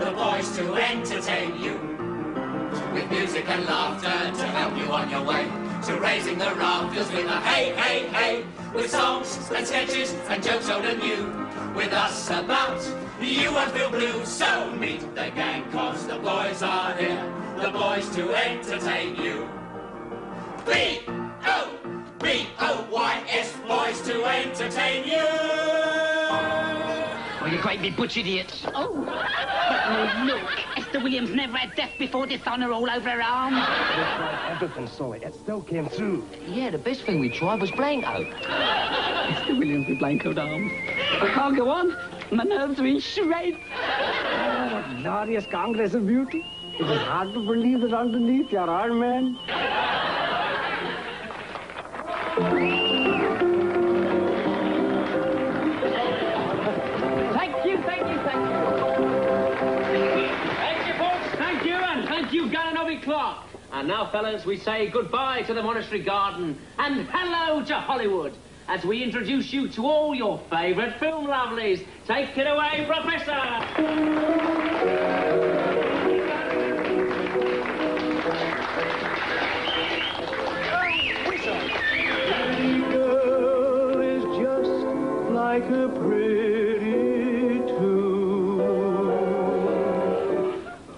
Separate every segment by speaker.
Speaker 1: the boys to entertain you. With music and laughter to help you on your way. To raising the rafters with a hey, hey, hey. With songs and sketches and jokes old and new. With us about, you won't feel blue. So meet the gang, cause the boys are here. The boys to entertain you. B-O-B-O-Y-S, boys to entertain you.
Speaker 2: Oh, you great big butch idiots. Oh, look. Esther Williams never had death before dishonour all over her arm.
Speaker 3: Everything saw it. It still came through.
Speaker 4: Yeah, the best thing we tried was Blanco.
Speaker 2: Esther Williams with blancoed arms. I can't go on. My nerves are in shreds.
Speaker 3: Oh, what glorious Congress of beauty. It is hard to believe that underneath your arm, man.
Speaker 2: Thank you, thank you, thank you.
Speaker 5: Thank you, folks. Thank you, and thank you, Gallinovi Clark. And now, fellas, we say goodbye to the Monastery Garden and hello to Hollywood as we introduce you to all your favourite film lovelies. Take it away, Professor.
Speaker 3: Like a pretty tune,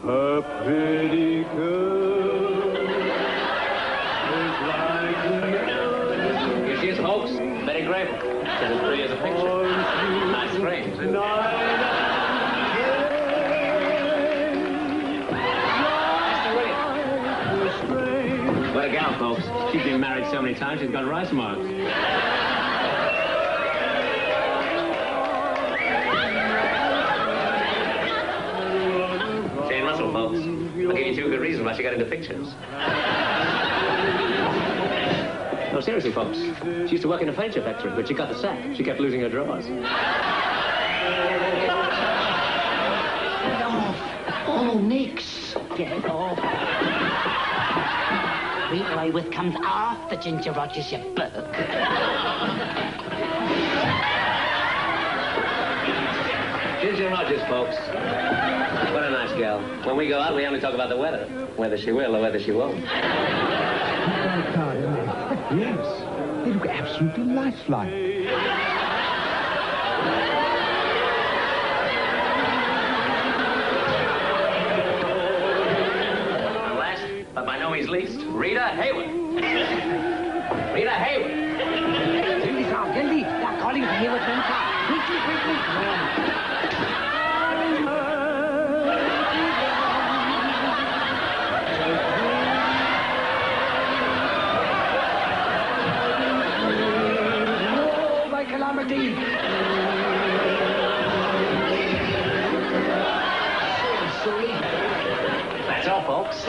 Speaker 3: a pretty girl is like
Speaker 5: Here she is, folks. Betty Grable. She's as pretty as a picture. Nice frames. What a gal, folks. She's been married so many times, she's got rice marks. Folks. I'll give you two good reasons why she got into pictures. No, seriously, folks. She used to work in a furniture factory, but she got the sack. She kept losing her drawers.
Speaker 2: Oh, Nix. Get off. Rita Hayworth comes after Ginger Rogers, you burk.
Speaker 5: Ginger Rogers, folks. What a nice gal. When we go out, we only talk about the weather. Whether she will or whether she won't.
Speaker 3: Yes, they look absolutely lifelike.
Speaker 5: And last, but by no means least, Rita Hayworth. Rita Hayworth.
Speaker 2: Jaldi, sir, jaldi. They're calling for Hayworth, sir. Quickly, quickly.
Speaker 3: Calamity.
Speaker 5: That's all, folks.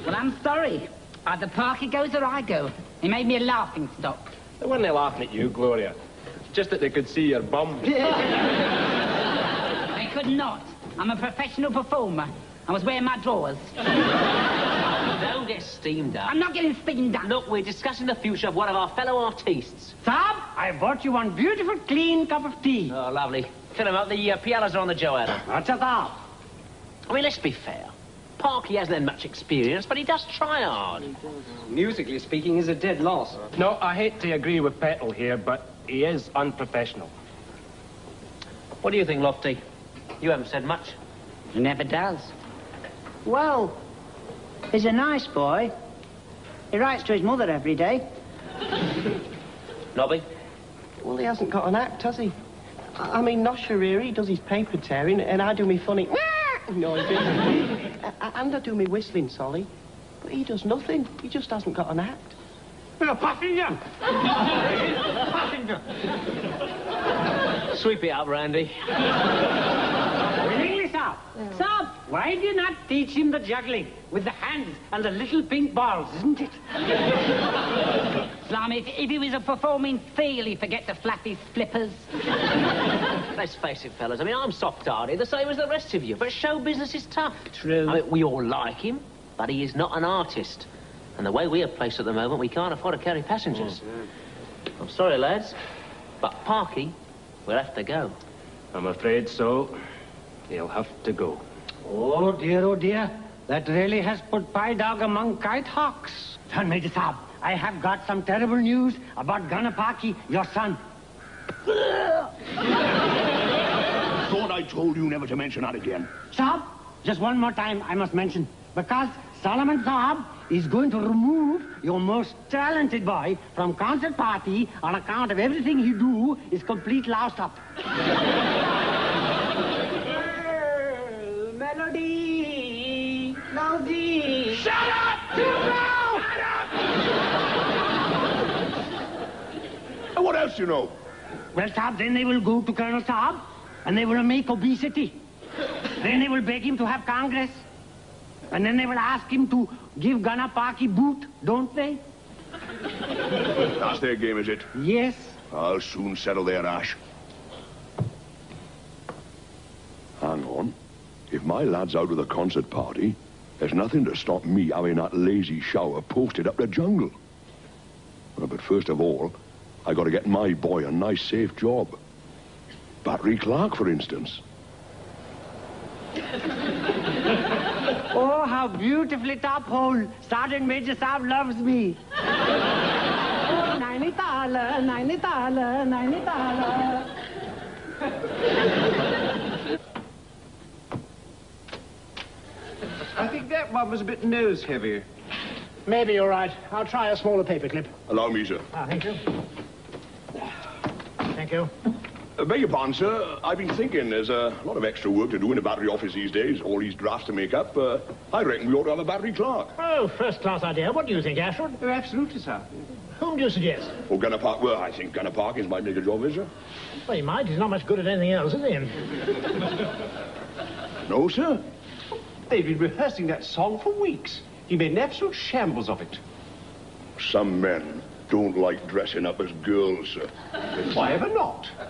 Speaker 2: Well, I'm sorry. Either Parky goes or I go. He made me a laughing stock.
Speaker 6: They weren't laughing at you, Gloria. Just that they could see your bum.
Speaker 2: They could not. I'm a professional performer. I was wearing my drawers.
Speaker 5: Don't get steamed up.
Speaker 2: I'm not getting steamed up.
Speaker 5: Look, we're discussing the future of one of our fellow artistes.
Speaker 2: Sab, I brought you one beautiful, clean cup of tea.
Speaker 5: Oh, lovely. Fill him up. The pianos are on the Joanna.
Speaker 2: What's that?
Speaker 5: I mean, let's be fair. Parky hasn't had much experience, but he does try hard.
Speaker 7: Musically speaking, he's a dead loss.
Speaker 6: No, I hate to agree with Petal here, but he is unprofessional.
Speaker 5: What do you think, Lofty? You haven't said much.
Speaker 2: He never does.
Speaker 8: Well, he's a nice boy. He writes to his mother every day.
Speaker 5: Nobby?
Speaker 9: Well, he hasn't got an act, has he? I mean, Nosher here, he does his paper tearing, and I do me funny noises. And I do me whistling, Solly. But he does nothing. He just hasn't got an act.
Speaker 2: Passenger! Passenger!
Speaker 5: Sweep it up, Randy.
Speaker 2: Willingly, sir. Sir, why do you not teach him the juggling with the hands and the little pink balls, isn't it? Slum, if he was a performing feel, he'd forget to flap his flippers.
Speaker 5: Let's face it, fellas. I mean, I'm soft-hearted, the same as the rest of you, but show business is tough.
Speaker 2: True.
Speaker 5: I mean, we all like him, but he is not an artist. And the way we are placed at the moment, we can't afford to carry passengers. I'm sorry, lads, but Parky
Speaker 4: We'll have to go.
Speaker 6: I'm afraid so. He'll have to go.
Speaker 3: Oh dear. That really has put Pie Dog among kite hawks. Son, Major Saab, I have got some terrible news about Ganapaki, your son.
Speaker 10: Thought I told you never to mention that again.
Speaker 3: Saab, just one more time I must mention. Because Solomon Saab is going to remove your most talented boy from concert party on account of everything he do is complete loused up. Melody, lousy.
Speaker 10: Shut up! Shut up! And what else do you know?
Speaker 3: Well, Saab, then they will go to Colonel Saab and they will make obesity. Then they will beg him to have Congress. And then they will ask him to give Ganapaki boot, don't they?
Speaker 10: That's their game, is it?
Speaker 3: Yes.
Speaker 10: I'll soon settle their ash. Hang on. If my lad's out of the concert party, there's nothing to stop me having that lazy shower posted up the jungle. Well, but first of all, I got to get my boy a nice, safe job. Battery clerk, for instance.
Speaker 3: Oh, how beautifully top hole. Sergeant Major Saab loves me. Oh, Nainitala, Nainitala, Nainitala.
Speaker 7: I think that one was a bit nose-heavy.
Speaker 11: Maybe you're right. I'll try a smaller paperclip.
Speaker 10: Allow me, sir.
Speaker 11: Ah, thank you. Thank you.
Speaker 10: Beg your pardon, sir. I've been thinking there's a lot of extra work to do in the battery office these days. All these drafts to make up. I reckon we ought to have a battery clerk.
Speaker 11: Oh, first-class idea. What do you think, Ashford?
Speaker 7: Oh, absolutely, sir.
Speaker 11: Whom do you suggest?
Speaker 10: Oh, Gunner Park. Well, I think Gunner Parkins might make a job, is sir?
Speaker 11: Well, he might. He's not much good at anything else, is he?
Speaker 10: No, sir.
Speaker 7: They've been rehearsing that song for weeks. He made an absolute shambles of it.
Speaker 10: Some men don't like dressing up as girls, sir.
Speaker 7: Why ever not? I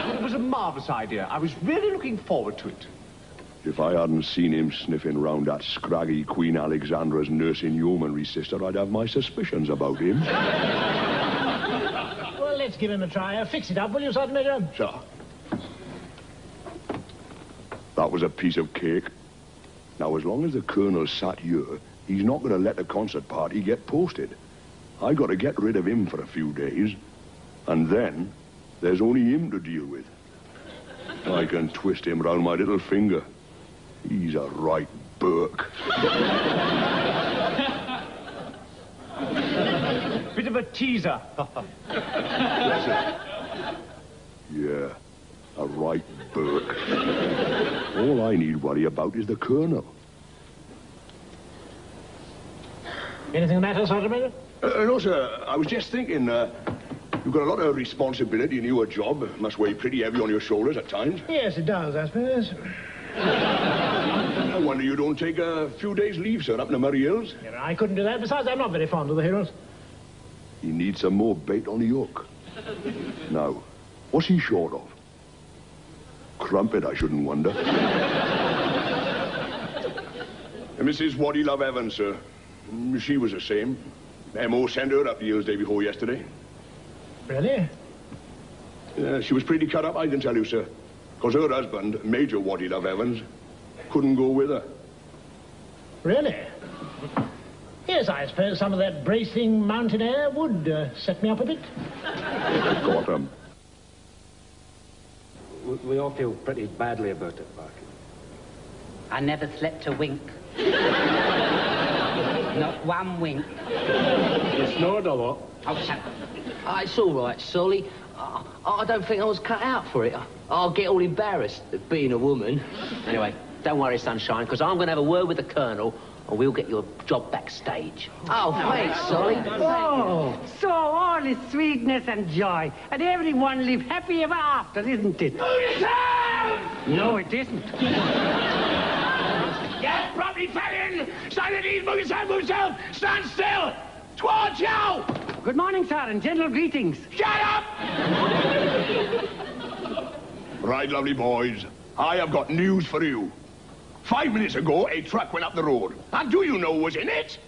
Speaker 7: thought it was a marvellous idea. I was really looking forward to it.
Speaker 10: If I hadn't seen him sniffing round that scraggy Queen Alexandra's nursing yeomanry sister, I'd have my suspicions about him.
Speaker 11: Well, let's give him a try. Fix it up, will you, Sergeant Major?
Speaker 10: Sir. That was a piece of cake. Now, as long as the Colonel sat here, he's not going to let the concert party get posted. I got to get rid of him for a few days, and then there's only him to deal with. I can twist him round my little finger. He's a right Burke.
Speaker 7: Bit of a teaser.
Speaker 10: Yeah, a right Burke. All I need worry about is the Colonel.
Speaker 11: Anything the matter, Sergeant Major?
Speaker 10: No, sir. I was just thinking, you've got a lot of responsibility in your job. It must weigh pretty heavy on your shoulders at times.
Speaker 11: Yes, it does, I suppose.
Speaker 10: I wonder you don't take a few days' leave, sir, up in the Murray Hills.
Speaker 11: Yeah, I couldn't do that. Besides, I'm not very fond of the heroes.
Speaker 10: He needs some more bait on the hook. Now, what's he short of? Crumpet, I shouldn't wonder. Mrs. Waddy Love Evans, sir. She was the same. M.O. sent her up the hills day before yesterday.
Speaker 11: Really?
Speaker 10: She was pretty cut up, I can tell you, sir. Because her husband, Major Waddy Love Evans, couldn't go with her.
Speaker 11: Really? Yes, I suppose some of that bracing mountain air would set me up a bit.
Speaker 10: Got him.
Speaker 7: We all feel pretty badly about it, Barker.
Speaker 2: I never slept a wink. Not one wink.
Speaker 6: You snored a lot.
Speaker 2: Oh, shut up.
Speaker 4: It's all right, Solly. I don't think I was cut out for it. I'll get all embarrassed at being a woman. Anyway, don't worry, Sunshine, because I'm going to have a word with the Colonel, and we'll get you a job backstage. Oh, thanks, Solly.
Speaker 3: Oh, so all is sweetness and joy, and everyone live happy ever after, isn't it? No, it isn't.
Speaker 10: Get properly fed in! Silent ease, move yourself! Stand still! Towards you!
Speaker 3: Good morning, sir, and gentle greetings.
Speaker 10: Shut up! Right, lovely boys. I have got news for you. 5 minutes ago, a truck went up the road. And do you know who was in it?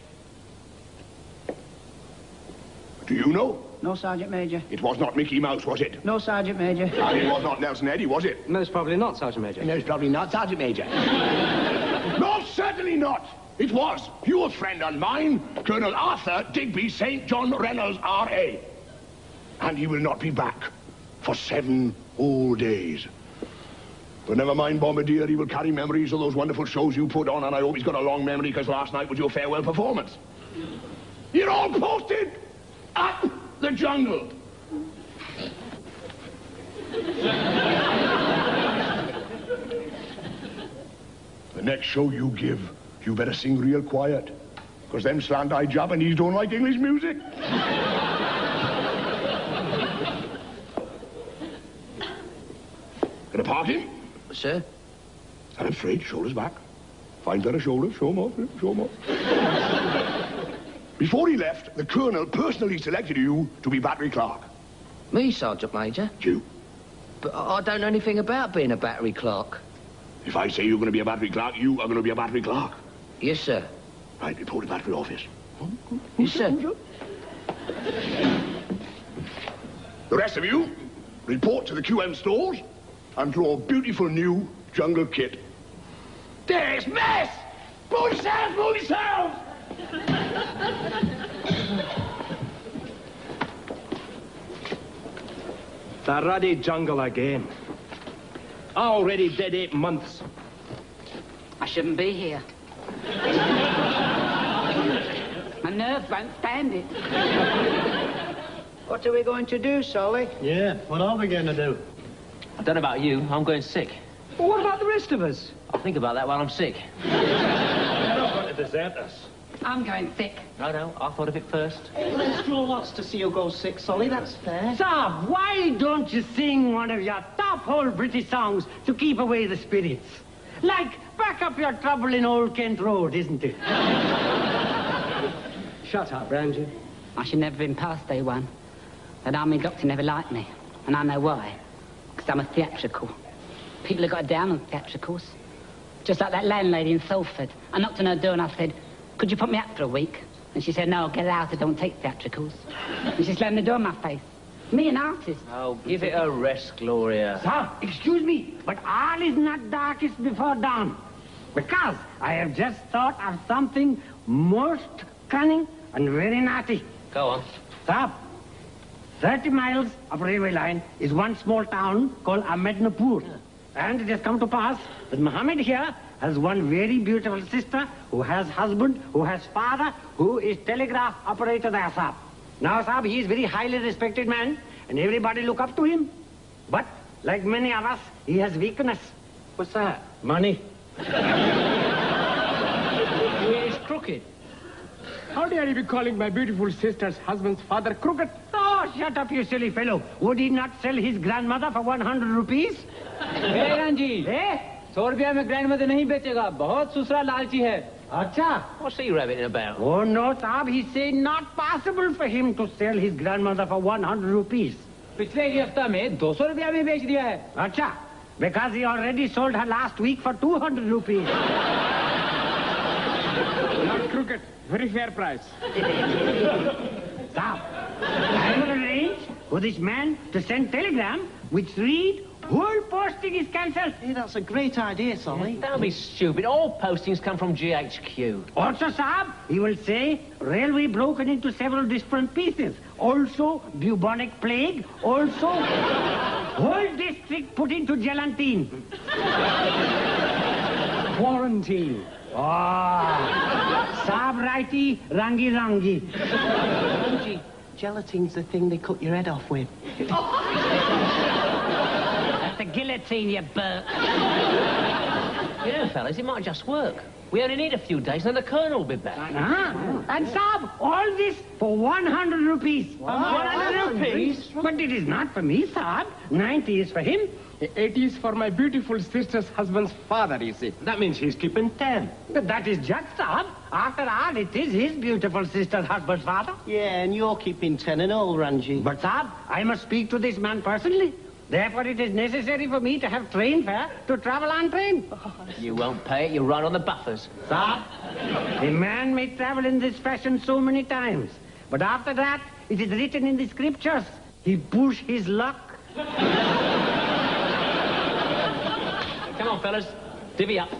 Speaker 10: Do you know?
Speaker 8: No, Sergeant Major.
Speaker 10: It was not Mickey Mouse, was it?
Speaker 8: No, Sergeant Major.
Speaker 10: And it was not Nelson Eddy, was it?
Speaker 4: Most probably not, Sergeant Major.
Speaker 9: No, it's probably not, Sergeant Major.
Speaker 10: No, certainly not. It was your friend and mine, Colonel Arthur Digby St. John Reynolds, R.A. And he will not be back for 7 whole days. But never mind, Bombardier, he will carry memories of those wonderful shows you put on, and I hope he's got a long memory, because last night was your farewell performance. You're all posted up the jungle. The next show you give, you better sing real quiet, because them slant-eyed Japanese don't like English music. Gonna park him?
Speaker 4: Sir?
Speaker 10: And I'm straight, shoulders back. Fine pair of shoulders, show 'em off, show 'em off. Before he left, the Colonel personally selected you to be battery clerk.
Speaker 4: Me, Sergeant Major?
Speaker 10: You.
Speaker 4: But I don't know anything about being a battery clerk.
Speaker 10: If I say you're going to be a battery clerk, you are going to be a battery clerk.
Speaker 4: Yes, sir.
Speaker 10: Right, report to battery office.
Speaker 4: Yes, sir.
Speaker 10: The rest of you, report to the QM stores and draw a beautiful new jungle kit. There's mess! Move yourselves, move yourselves!
Speaker 7: The ruddy jungle again. Already dead 8 months.
Speaker 2: I shouldn't be here. My nerves won't stand it.
Speaker 8: What are we going to do, Solly?
Speaker 11: Yeah, what are we going to do?
Speaker 4: I don't know about you, I'm going sick.
Speaker 9: Well, what about the rest of us?
Speaker 4: I'll think about that while I'm sick.
Speaker 7: They're not going to desert us.
Speaker 2: I'm going sick.
Speaker 4: No, I thought of it first.
Speaker 9: There's no lots to see you go sick, Solly. That's fair.
Speaker 3: Sir, why don't you sing one of your top-hole British songs to keep away the spirits? Like, Back Up Your Trouble in Old Kent Road, isn't it?
Speaker 9: Shut up, Randy.
Speaker 2: I should never have been past day one. That army doctor never liked me. And I know why. Because I'm a theatrical. People have got down on theatricals. Just like that landlady in Salford. I knocked on her door and I said, could you put me up for a week? And she said, no, get out, I don't take theatricals. And she slammed the door in my face. Me, an artist.
Speaker 4: Oh, give it a rest, Gloria.
Speaker 3: Sir, excuse me, but all is not darkest before dawn. Because I have just thought of something most cunning and very naughty.
Speaker 4: Go on.
Speaker 3: Sir, 30 miles of railway line is one small town called Ahmednapur. And it has come to pass that Mohammed here has one very beautiful sister who has husband, who has father, who is telegraph operator there, sir. Now, sir, he is very highly respected man, and everybody look up to him. But, like many of us, he has weakness.
Speaker 11: What's that? Money?
Speaker 4: He is crooked.
Speaker 6: How dare you be calling my beautiful sister's husband's father crooked?
Speaker 3: Oh, shut up, you silly fellow. Would he not sell his grandmother for 100 rupees?
Speaker 5: Hey, Ranji.
Speaker 3: Eh?
Speaker 5: 100 रुपया में grandmother नहीं बेचेगा बहुत सुसरा लालची है
Speaker 3: Acha.
Speaker 4: What's he rabbiting about?
Speaker 3: Oh, no, Saab. He said not possible for him to sell his grandmother for 100 rupees.
Speaker 5: पिछले एक हफ्ता में 200 रुपया में बेच दिया है
Speaker 3: Acha. Because he already sold her last week for 200 rupees.
Speaker 6: Not crooked. Very fair price.
Speaker 3: Saab, I will arrange for this man to send telegram which read, whole posting is cancelled.
Speaker 9: Hey, that's a great idea, Solly.
Speaker 4: Don't be stupid. All postings come from GHQ.
Speaker 3: Also, Saab, he will say, railway broken into several different pieces. Also, bubonic plague. Also, whole district put into gelatine.
Speaker 6: Quarantine.
Speaker 3: Ah, Saab righty, rangi rangi.
Speaker 9: Ranji, gelatine's the thing they cut your head off with.
Speaker 2: That's the guillotine, you Burke.
Speaker 4: You know, fellas, it might just work. We only need a few days, and then the Colonel will be back.
Speaker 3: And Saab, all this for 100 rupees.
Speaker 6: 100 rupees?
Speaker 3: But it is not for me, Saab. 90 is for him.
Speaker 6: 80 is for my beautiful sister's husband's father, you see.
Speaker 7: That means he's keeping 10.
Speaker 3: But that is just, Saab. After all, it is his beautiful sister's husband's father.
Speaker 9: Yeah, and you're keeping 10 and all, Ranji.
Speaker 3: But, Saab, I must speak to this man personally. Therefore, it is necessary for me to have train fare to travel on train.
Speaker 4: You won't pay it, you run on the buffers.
Speaker 3: Saab, a man may travel in this fashion so many times. But after that, It is written in the scriptures. He push his luck.
Speaker 5: Come on, fellas. Divvy up.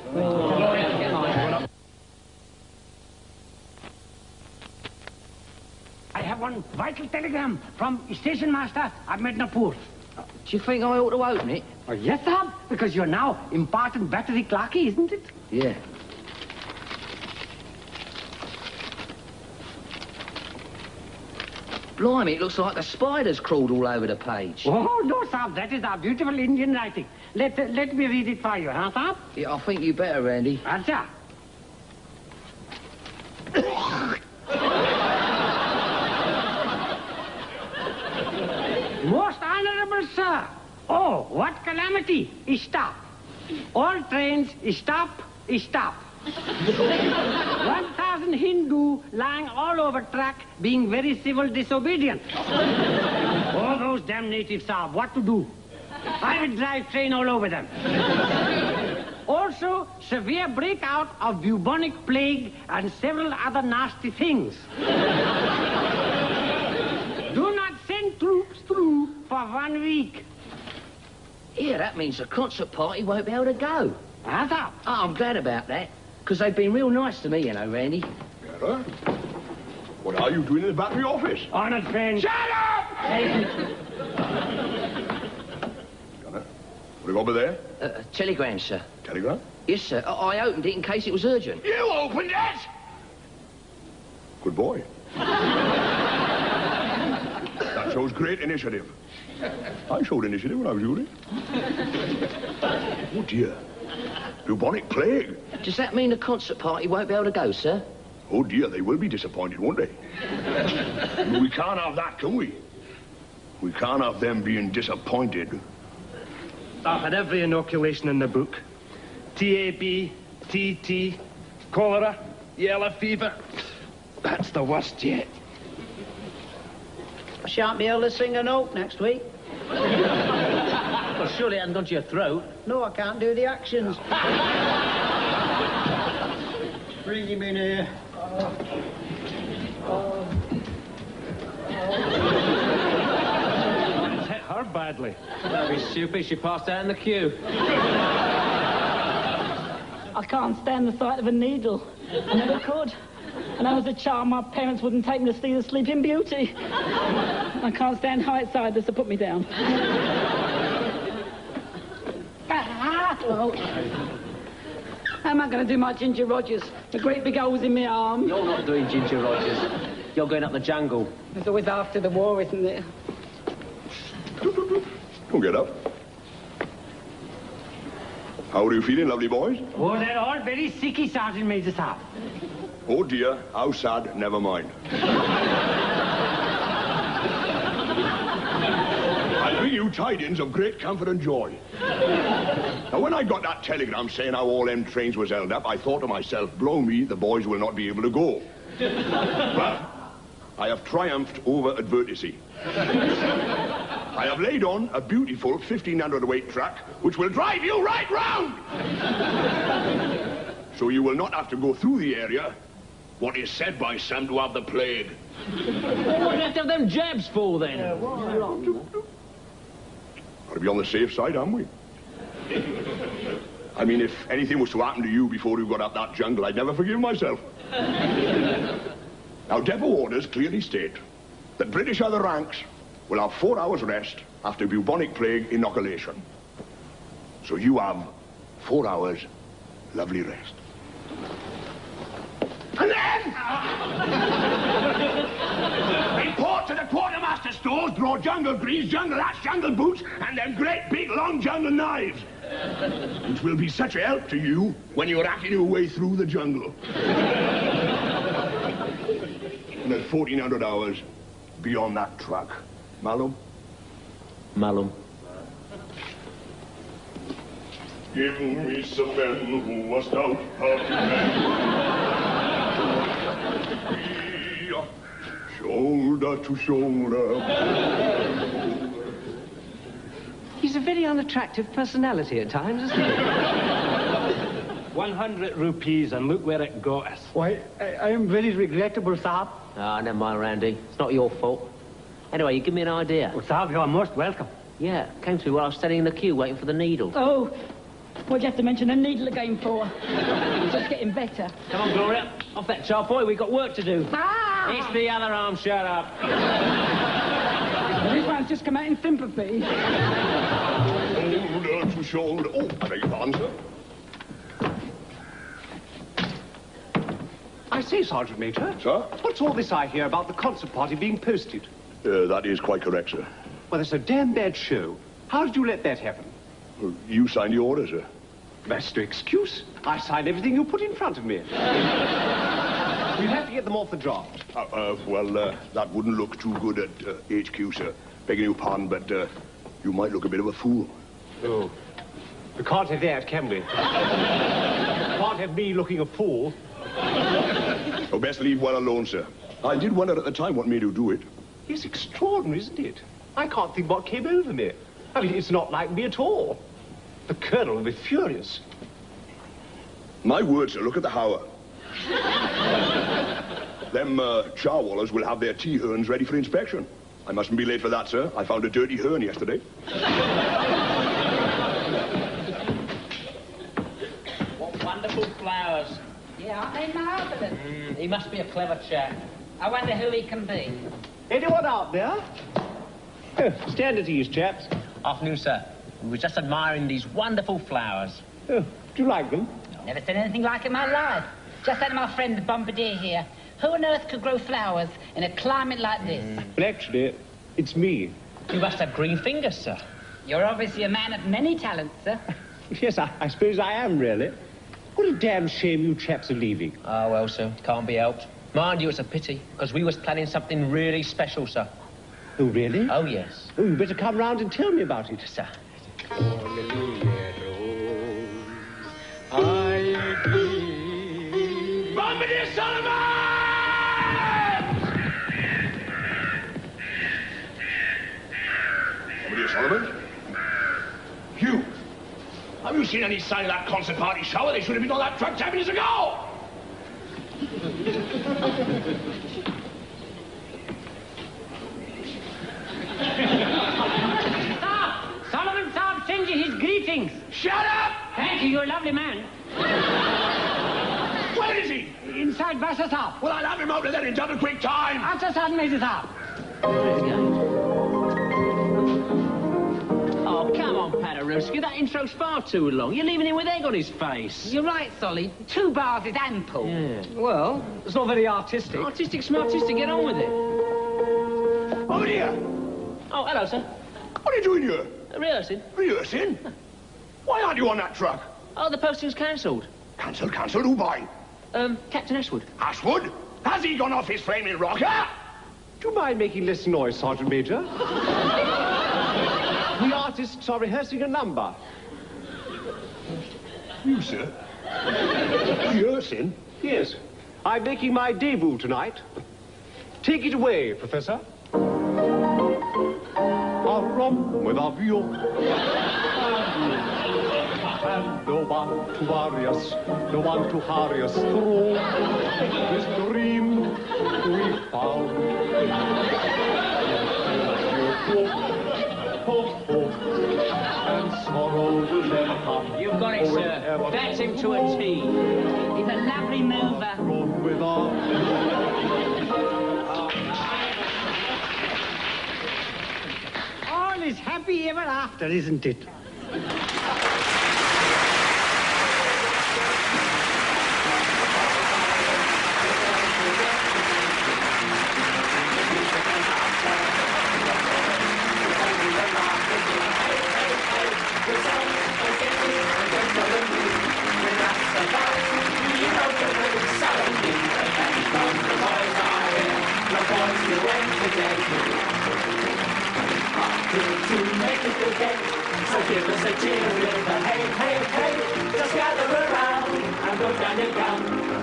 Speaker 3: I have one vital telegram from station master at Midnapur.
Speaker 4: Do you think I ought to open it?
Speaker 3: Oh, yes, sir, because you're now important battery clerky, isn't it?
Speaker 4: Yeah. Blimey, it looks like a spider's crawled all over the page.
Speaker 3: Oh, no, sir, that is our beautiful Indian writing. Let me read it for you, huh, sir?
Speaker 4: Yeah, I think you better, Randy.
Speaker 3: Sir. Most honorable sir. Oh, what calamity. Stop. All trains stop. 1,000 Hindu lying all over track being very civil disobedient. All those damn natives, sir, what to do? I will drive train all over them. Also, severe breakout of bubonic plague and several other nasty things. Do not send troops through for 1 week.
Speaker 4: Yeah, that means the concert party won't be able to go.
Speaker 3: Sir?
Speaker 4: Oh, I'm glad about that, because they've been real nice to me, you know, Randy.
Speaker 10: Huh? What are you doing in the battery office?
Speaker 3: Honored friend.
Speaker 10: Shut up! Gunner, what have you got over there?
Speaker 4: A telegram, sir.
Speaker 10: Telegram?
Speaker 4: Yes, sir. I opened it in case it was urgent.
Speaker 10: You opened it? Good boy. That shows great initiative. I showed initiative when I was shooting. Oh, dear. Bubonic plague.
Speaker 4: Does that mean the concert party won't be able to go, sir?
Speaker 10: Oh, dear, they will be disappointed, won't they? We can't have that, can we? We can't have them being disappointed.
Speaker 6: I've had every inoculation in the book. TAB, TT, cholera, yellow fever. That's the worst yet.
Speaker 8: I shan't be able to sing a note next week.
Speaker 5: Well, surely it hasn't gone to your throat.
Speaker 8: No, I can't do the actions. Bring him in here.
Speaker 6: It's hit her badly.
Speaker 5: That'd be stupid. She passed out in the queue.
Speaker 2: I can't stand the sight of a needle. I never could. And as a child, my parents wouldn't take me to see the Sleeping Beauty. I can't stand outside, so put me down. Well, how am I going to do my Ginger Rogers? The great big holes in my arm.
Speaker 5: You're not doing Ginger Rogers. You're going up the jungle.
Speaker 2: It's always after the war, isn't it?
Speaker 10: Don't get up. How are you feeling, lovely boys?
Speaker 3: Oh, they're all very sicky, Sergeant Major, sir.
Speaker 10: Oh, dear, how sad, never mind. I bring you tidings of great comfort and joy. Now, when I got that telegram saying how all them trains was held up, I thought to myself, blow me, the boys will not be able to go. But I have triumphed over advertising. I have laid on a beautiful 1,500 weight track which will drive you right round. So you will not have to go through the area, what is said by some to have the plague.
Speaker 5: What do you have to have them jabs for, then?
Speaker 10: Got to be on the safe side, haven't we? I mean, if anything was to happen to you before you got up that jungle, I'd never forgive myself. Now, depot orders clearly state that British other ranks will have 4 hours rest after bubonic plague inoculation. So you have 4 hours lovely rest. And then, report to the quartermaster stores, draw jungle greaves, jungle hats, jungle boots, and them great big long jungle knives, which will be such a help to you when you're hacking your way through the jungle. And at 1,400 hours, beyond that track. Malum?
Speaker 5: Malum.
Speaker 10: Give me some men who are stout of men. Shoulder to shoulder.
Speaker 12: He's a very unattractive personality at times, isn't he?
Speaker 6: 100 rupees, and look where it got us.
Speaker 3: Why, I am very regrettable, sir.
Speaker 5: Ah, never mind, Randy. It's not your fault.
Speaker 4: Anyway, you give me an idea.
Speaker 3: Well, Saab, you're most welcome.
Speaker 4: Yeah, came to me while I was standing in the queue waiting for the needle.
Speaker 2: Oh, what'd you have to mention a needle again for? It's just getting better.
Speaker 5: Come on, Gloria. Off that top, boy. We've got work to do.
Speaker 2: Ah!
Speaker 5: It's the other arm. Shut up.
Speaker 2: This one's just come out in sympathy.
Speaker 10: Shoulder to shoulder. Oh, I beg your pardon, sir.
Speaker 7: I say, Sergeant Major.
Speaker 10: Sir?
Speaker 7: What's all this I hear about the concert party being posted?
Speaker 10: That is quite correct, sir.
Speaker 7: Well, it's a damn bad show. How did you let that happen?
Speaker 10: Well, you signed the order, sir.
Speaker 7: That's no excuse. I signed everything you put in front of me. We'll have to get them off the draft.
Speaker 10: Well, that wouldn't look too good at HQ, sir. Begging your pardon, but you might look a bit of a fool.
Speaker 7: Oh. We can't have that, can we? Can't have me looking a fool.
Speaker 10: Oh, best leave well alone, sir. I did wonder at the time what made you do it.
Speaker 7: It's extraordinary, isn't it? I can't think what came over me. I mean, it's not like me at all. The Colonel will be furious.
Speaker 10: My word, sir, look at the hour. Them charwallers will have their tea urns ready for inspection. I mustn't be late for that, sir. I found a dirty urn yesterday.
Speaker 5: What wonderful flowers.
Speaker 2: Yeah, aren't they marvellous?
Speaker 5: He must be a clever chap.
Speaker 2: I wonder who he can be.
Speaker 7: Anyone out there? Oh, stand at ease, chaps.
Speaker 5: Afternoon, sir. We were just admiring these wonderful flowers.
Speaker 7: Oh, do you like them?
Speaker 2: Never seen anything like it in my life. Just like my friend the Bombardier here. Who on earth could grow flowers in a climate like this?
Speaker 7: Well, actually, it's me.
Speaker 5: You must have green fingers, sir.
Speaker 2: You're obviously a man of many talents, sir.
Speaker 7: Yes, I suppose I am, really. What a damn shame you chaps are leaving.
Speaker 5: Ah, well, sir, can't be helped. Mind you, it's a pity, because we was planning something really special, sir.
Speaker 7: Oh, really?
Speaker 5: Oh, yes.
Speaker 7: Oh, you better come round and tell me about it.
Speaker 5: Sir.
Speaker 1: Bombardier Sullivan!
Speaker 10: Bombardier Sullivan? Hugh, have you seen any sign of that concert party shower? They should have been on that truck 10 minutes ago!
Speaker 3: Sullivan Saab sends you his greetings.
Speaker 10: Shut up!
Speaker 3: Thank you, you're a lovely man.
Speaker 10: Where is he?
Speaker 3: Inside Vassar Saab.
Speaker 10: Well, I'll have him out of there in double quick time.
Speaker 3: After Sergeant Major Saab.
Speaker 5: Oh, come on, Paderewski. That intro's far too long. You're leaving him with egg on his face.
Speaker 2: You're right, Solly. 2 bars is ample.
Speaker 5: Yeah.
Speaker 3: Well, it's not very artistic.
Speaker 5: Artistic, smartistic, get on with it.
Speaker 10: Oh, dear.
Speaker 5: Oh, hello, sir.
Speaker 10: What are you doing here?
Speaker 5: Rehearsing.
Speaker 10: Rehearsing? Why aren't you on that truck?
Speaker 5: Oh, the posting's cancelled.
Speaker 10: Cancelled? Who by?
Speaker 5: Captain Ashwood.
Speaker 10: Ashwood? Has he gone off his flaming rocker?
Speaker 7: Do you mind making less noise, Sergeant Major? We artists are rehearsing a number.
Speaker 10: You, sir? Rehearsing?
Speaker 7: Yes. I'm making my debut tonight. Take it away, Professor. A rum with a view. And no one to worry us, no one to hurry us through this dream we found. And sorrow will never come.
Speaker 5: You've got it, sir. That's him to a T.
Speaker 2: He's a lovely mover.
Speaker 7: Run with our...
Speaker 3: All is happy ever after, isn't it?
Speaker 1: So give us a cheer with a hey, hey, hey. Just gather around and put down your gun.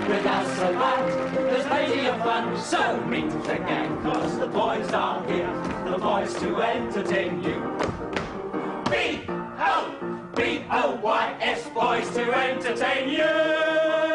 Speaker 1: With us around, there's plenty of fun. So meet the gang, cause the boys are here. The boys to entertain you. B-O-B-O-Y-S, boys to entertain you.